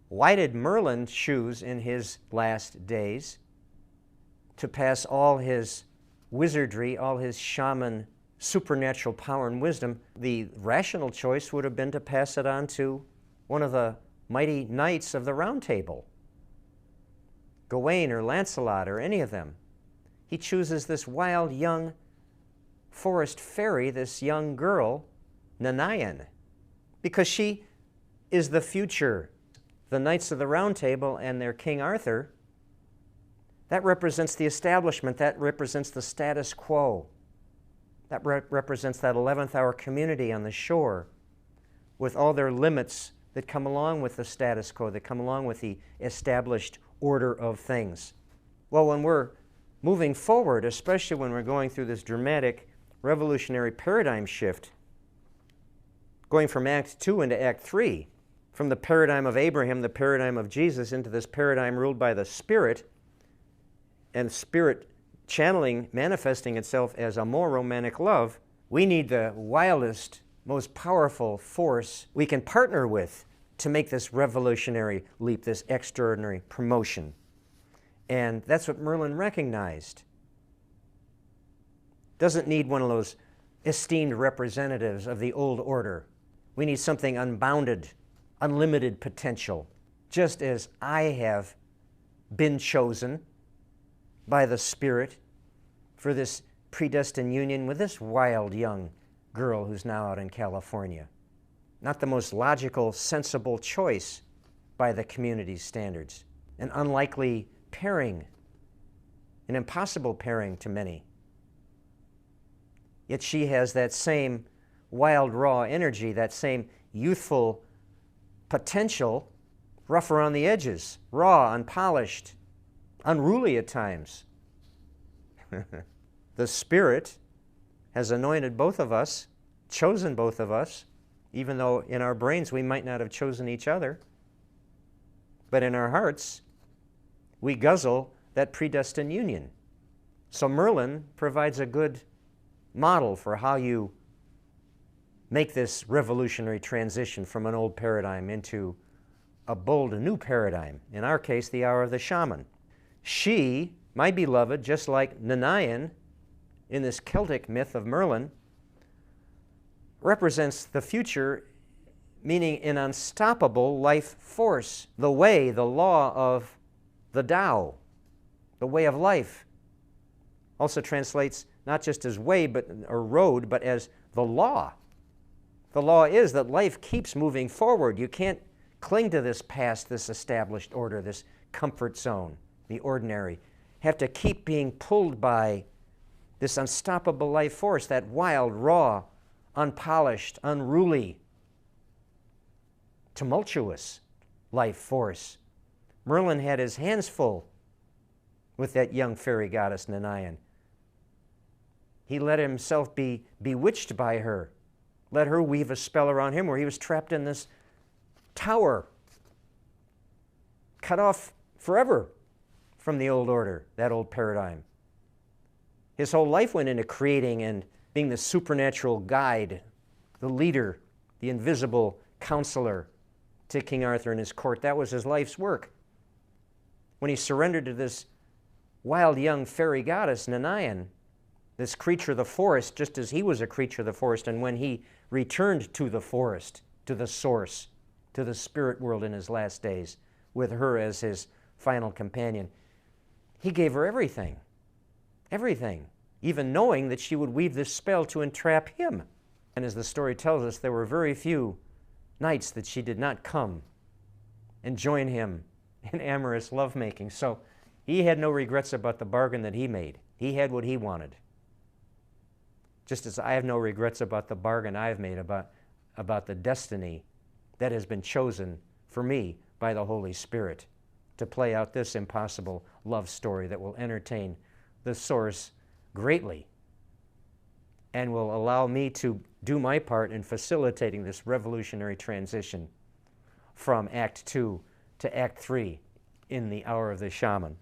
Why did Merlin choose in his last days to pass all his wizardry, all his shaman supernatural power and wisdom? The rational choice would have been to pass it on to one of the mighty knights of the Round Table, Gawain or Lancelot or any of them. He chooses this wild young forest fairy, this young girl, Nanayan, because she is the future. The Knights of the Round Table and their King Arthur, that represents the establishment, that represents the status quo. That represents that 11th hour community on the shore with all their limits that come along with the status quo, that come along with the established order of things. Well, when we're moving forward, especially when we're going through this dramatic revolutionary paradigm shift, going from Act 2 into Act 3, from the paradigm of Abraham, the paradigm of Jesus, into this paradigm ruled by the Spirit, and Spirit channeling, manifesting itself as a more romantic love, we need the wildest, most powerful force we can partner with to make this revolutionary leap, this extraordinary promotion. And that's what Merlin recognized. Doesn't need one of those esteemed representatives of the old order. We need something unbounded, unlimited potential, just as I have been chosen by the Spirit for this predestined union with this wild young girl who's now out in California. Not the most logical, sensible choice by the community's standards. An unlikely pairing, an impossible pairing to many. Yet she has that same wild, raw energy, that same youthful potential, rough around the edges, raw, unpolished, unruly at times. The Spirit has anointed both of us, chosen both of us, even though in our brains we might not have chosen each other. But in our hearts, we guzzle that predestined union. So Merlin provides a good model for how you make this revolutionary transition from an old paradigm into a bold new paradigm. In our case, the hour of the shaman. She, my beloved, just like Nanayan in this Celtic myth of Merlin, represents the future, meaning an unstoppable life force, the way, the law of the Tao, the way of life. Also translates not just as way or road, but as the law. The law is that life keeps moving forward. You can't cling to this past, this established order, this comfort zone, the ordinary. You have to keep being pulled by this unstoppable life force, that wild, raw, unpolished, unruly, tumultuous life force. Merlin had his hands full with that young fairy goddess Nanayan. He let himself be bewitched by her, let her weave a spell around him where he was trapped in this tower, cut off forever from the old order, that old paradigm. His whole life went into creating and being the supernatural guide, the leader, the invisible counselor to King Arthur and his court. That was his life's work. When he surrendered to this wild young fairy goddess, Nanayan, this creature of the forest, just as he was a creature of the forest, and when he returned to the forest, to the source, to the spirit world in his last days, with her as his final companion, he gave her everything. Everything, even knowing that she would weave this spell to entrap him. And as the story tells us, there were very few nights that she did not come and join him in amorous lovemaking. So he had no regrets about the bargain that he made. He had what he wanted. Just as I have no regrets about the bargain I've made about the destiny that has been chosen for me by the Holy Spirit to play out this impossible love story that will entertain the source greatly and will allow me to do my part in facilitating this revolutionary transition from Act 2 to Act 3 in the hour of the shaman.